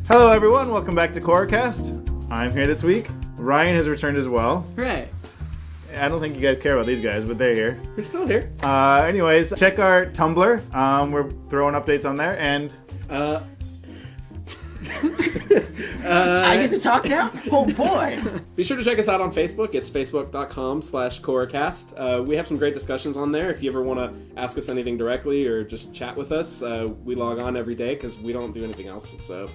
Hello everyone, welcome back to KORRACAST. I'm here this week. Ryan has returned as well. Right. I don't think you guys care about these guys, but they're here. We're still here. Anyways, check our Tumblr. We're throwing updates on there, and... I get to talk now? Oh boy! Be sure to check us out on Facebook. It's facebook.com/KORRACAST. We have some great discussions on there. If you ever want to ask us anything directly or just chat with us, we log on every day because we don't do anything else. So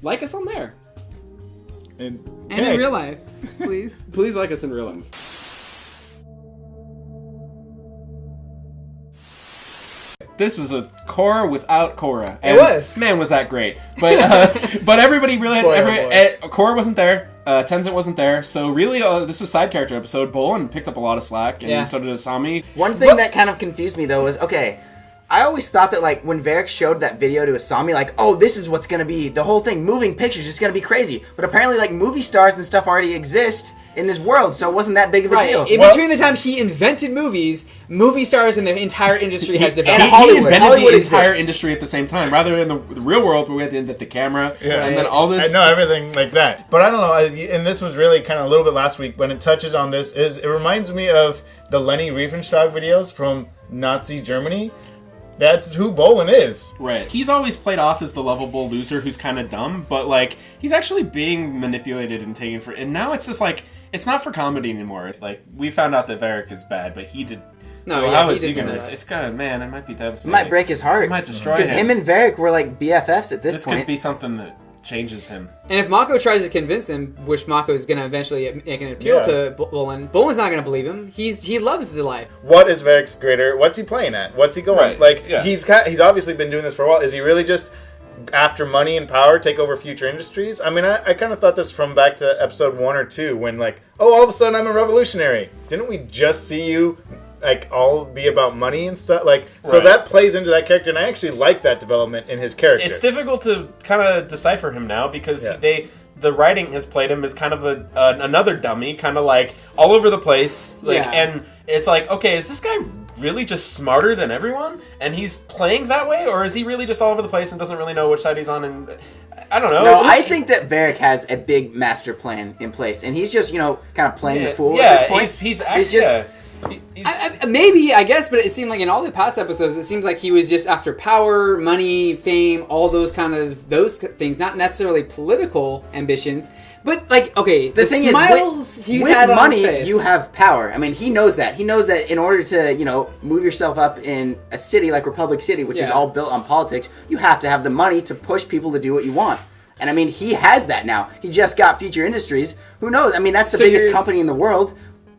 like us on there. And in real life, please. Please like us in real life. This was a Korra without Korra. It was. Man, was that great. But but everybody really... Korra wasn't there. Tenzin wasn't there. So really, this was side character episode. Bolin picked up a lot of slack, and so did Asami. One thing that kind of confused me, though, was, okay, I always thought that, like, when Varrick showed that video to Asami, like, oh, this is what's going to be, the whole thing, moving pictures, is going to be crazy. But apparently, like, movie stars and stuff already exist in this world, so it wasn't that big of a deal. In between the time he invented movies, movie stars and the entire industry has developed. And Hollywood. He invented Hollywood the entire exists. industry at the same time, rather than the real world where we had to invent the camera and then all this. I know everything like that. But I don't know, and this was really kind of a little bit last week when it touches on this, is it reminds me of the Leni Riefenstahl videos from Nazi Germany. That's who Bolin is. Right. He's always played off as the lovable loser who's kind of dumb, but, like, he's actually being manipulated and taken for... And now it's just, like, it's not for comedy anymore. Like, we found out that Varrick is bad, but he did... No, so yeah, how he is did he some going of to... that. It's kind of... Man, it might be It devastating. might break his heart. It might destroy Because him and Varrick were, like, BFFs at this point. Could be something that changes him. And if Mako tries to convince him, which Mako is going to eventually make an appeal to Bolin, Bolin's not going to believe him. He loves the life. What is Varrick's greater? What's he playing at? What's he going? Right. Like, Yeah. he's obviously been doing this for a while. Is he really just after money and power take over future industries? I mean, I kind of thought this from back to episode 1 or 2 when, like, oh, all of a sudden I'm a revolutionary. Didn't we just see you, like, all be about money and stuff? Like, so Right. that plays into that character, and I actually like that development in his character. It's difficult to kind of decipher him now because the writing has played him as kind of another dummy, kind of like all over the place. Like, and it's like, okay, is this guy really just smarter than everyone? And he's playing that way? Or is he really just all over the place and doesn't really know which side he's on? And I don't know. No, I think that Varrick has a big master plan in place, and he's just, kind of playing the fool at this point. He's actually... Maybe, I guess, but it seemed like in all the past episodes, it seems like he was just after power, money, fame, all those things, not necessarily political ambitions. But, like, okay, the thing smiles is, with with money, you have power. I mean, he knows that. He knows that in order to, move yourself up in a city like Republic City, which is all built on politics, you have to have the money to push people to do what you want. And, I mean, he has that now. He just got Future Industries. Who knows? I mean, that's the biggest company in the world.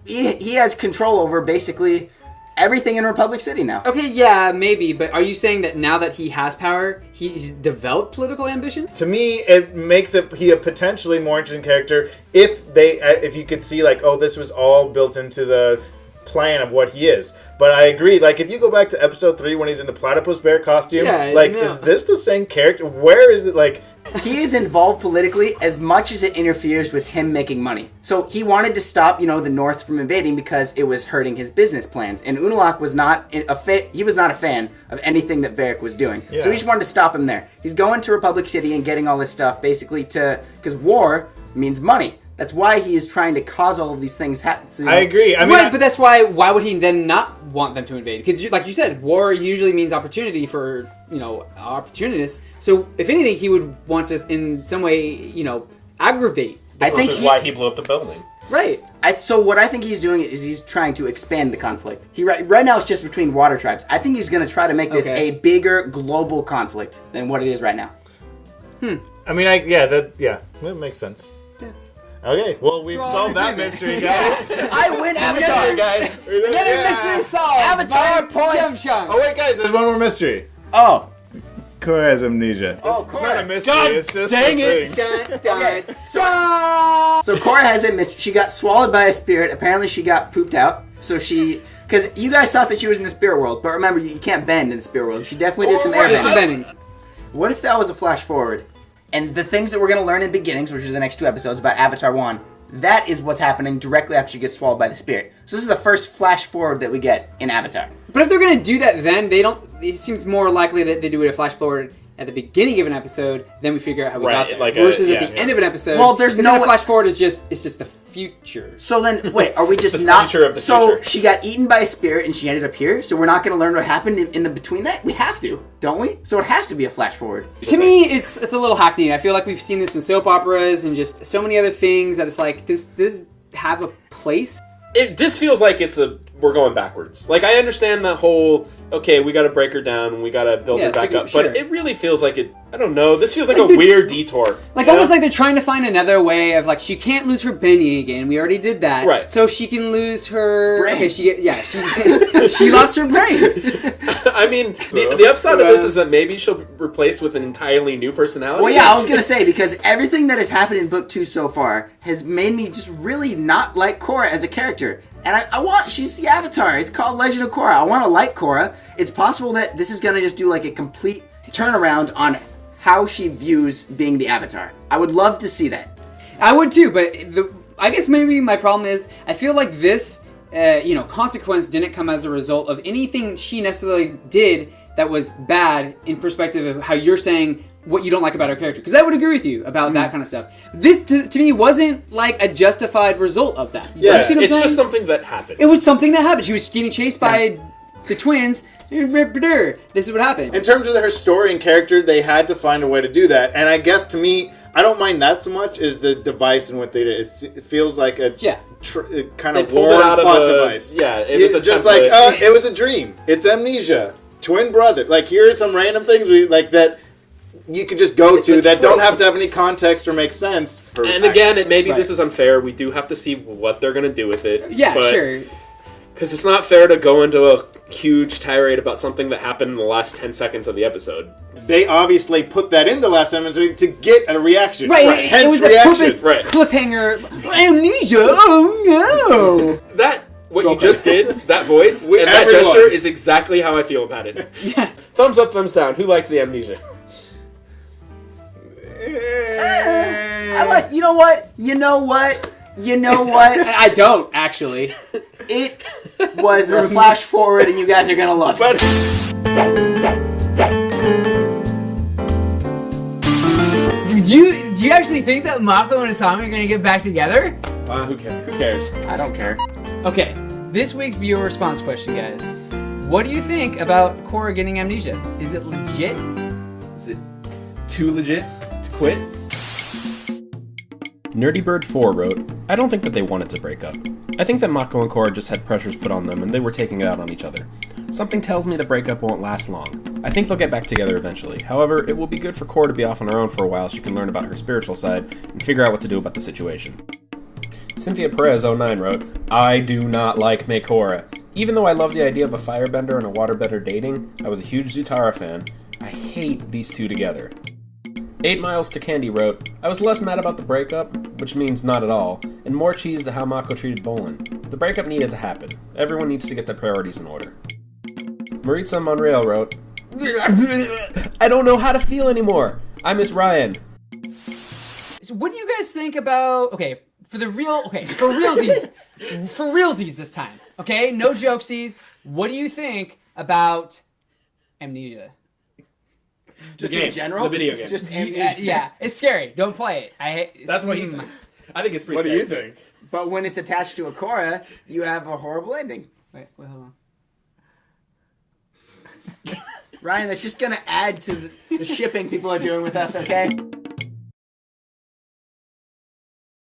He has control over basically everything in Republic City now. Okay, yeah, maybe, but are you saying that now that he has power, he's developed political ambition? To me, it makes he a potentially more interesting character if you could see, like, oh, this was all built into the plan of what he is. But I agree, like, if you go back to episode 3 when he's in the platypus bear costume, is this the same character? Where is it, like... He is involved politically as much as it interferes with him making money. So he wanted to stop, the North from invading because it was hurting his business plans. And Unalaq was not he was not a fan of anything that Varrick was doing. Yeah. So he just wanted to stop him there. He's going to Republic City and getting all this stuff basically because war means money. That's why he is trying to cause all of these things happen. So, I agree. I mean, but that's why would he then not want them to invade? Because, like you said, war usually means opportunity for, opportunists. So, if anything, he would want to, in some way, aggravate. I think that's why he blew up the building. Right. So what I think he's doing is he's trying to expand the conflict. Right now it's just between water tribes. I think he's going to try to make this a bigger global conflict than what it is right now. I mean, that makes sense. Okay, well, we've solved that mystery, guys. I win Avatar, guys. Another mystery solved. Avatar points. Oh, wait, guys, there's one more mystery. Oh. Korra has amnesia. Oh, It's Korra. not a mystery, it's just dang a it. thing. Okay. So Korra has a mystery. She got swallowed by a spirit. Apparently she got pooped out. Because you guys thought that she was in the spirit world, but remember, you can't bend in the spirit world. She definitely did some air bending. What if that was a flash forward? And the things that we're going to learn in Beginnings, which is the next 2 episodes about Avatar 1, that is what's happening directly after she gets swallowed by the spirit. So this is the first flash forward that we get in Avatar. But if they're going to do that then, it seems more likely that they do it a flash forward at the beginning of an episode, then we figure out how we got there. Like versus at the end of an episode, well, there's no a flash forward is just the future. So then, wait, are we just the not? future of the so future. she got eaten by a spirit and she ended up here. So we're not going to learn what happened in the between that. We have to, don't we? So it has to be a flash forward. To me, it's a little hackneyed. I feel like we've seen this in soap operas and just so many other things that it's like, does this have a place? This feels like we're going backwards. Like, I understand that whole, okay, we got to break her down and we got to build her back up, sure. but it really feels like I don't know, this feels like Like a weird detour. Like, almost like they're trying to find another way of, like, she can't lose her bending again. We already did that. Right. So she can lose her... brain. Okay, she lost her brain. I mean, the upside of this is that maybe she'll be replaced with an entirely new personality. Well, yeah, I was going to say, because everything that has happened in book 2 so far has made me just really not like Korra as a character. And she's the Avatar. It's called Legend of Korra. I want to like Korra. It's possible that this is going to just do like a complete turnaround on how she views being the Avatar. I would love to see that. I would too, but I guess maybe my problem is I feel like this, consequence didn't come as a result of anything she necessarily did that was bad in perspective of how you're saying what you don't like about her character. Because I would agree with you about that kind of stuff. This, to me, wasn't like a justified result of that. Yeah, You see what I'm it's saying? just something that happened. It was something that happened. She was getting chased by the twins. This is what happened. In terms of her story and character, they had to find a way to do that. And I guess to me, I don't mind that so much as the device and what they did. It feels like a kind They of pulled worn it out of plot a- device. yeah, it was a just template. like it was a dream. It's amnesia, twin brother. Like here are some random things that you could just go to that don't have to have any context or make sense. And again, this is unfair. We do have to see what they're going to do with it. Yeah, sure. Because it's not fair to go into a huge tirade about something that happened in the last 10 seconds of the episode. They obviously put that in the last sentence to get a reaction. Right, Hence it was reaction. a purpose Right. cliffhanger. Amnesia, oh no! What you just did, that voice, and that everyone. gesture is exactly how I feel about it. Yeah. Thumbs up, thumbs down. Who likes the amnesia? I like, you know what? I don't, actually. It was a flash forward and you guys are going to love it. Do you actually think that Mako and Asami are going to get back together? Who cares? I don't care. Okay, this week's viewer response question, guys. What do you think about Korra getting amnesia? Is it legit? Is it too legit to quit? Nerdybird4 wrote, I don't think that they wanted to break up. I think that Mako and Korra just had pressures put on them and they were taking it out on each other. Something tells me the breakup won't last long. I think they'll get back together eventually. However, it will be good for Korra to be off on her own for a while so she can learn about her spiritual side and figure out what to do about the situation. Cynthia Perez09 wrote, I do not like Korra. Even though I love the idea of a firebender and a waterbender dating, I was a huge Zutara fan. I hate these two together. 8 Miles to Candy wrote, I was less mad about the breakup, which means not at all, and more cheese to how Mako treated Bolin. The breakup needed to happen. Everyone needs to get their priorities in order. Maritza Monreal wrote, I don't know how to feel anymore. I miss Ryan. So what do you guys think about... for realsies this time. Okay, no jokesies. What do you think about Amnesia? Just game, in general? the video game. Just Yeah, it's scary. Don't play it. That's what he thinks. I think it's pretty What do you scary, think? But when it's attached to a Korra, you have a horrible ending. Wait, hold on. Ryan, that's just going to add to the shipping people are doing with us, okay?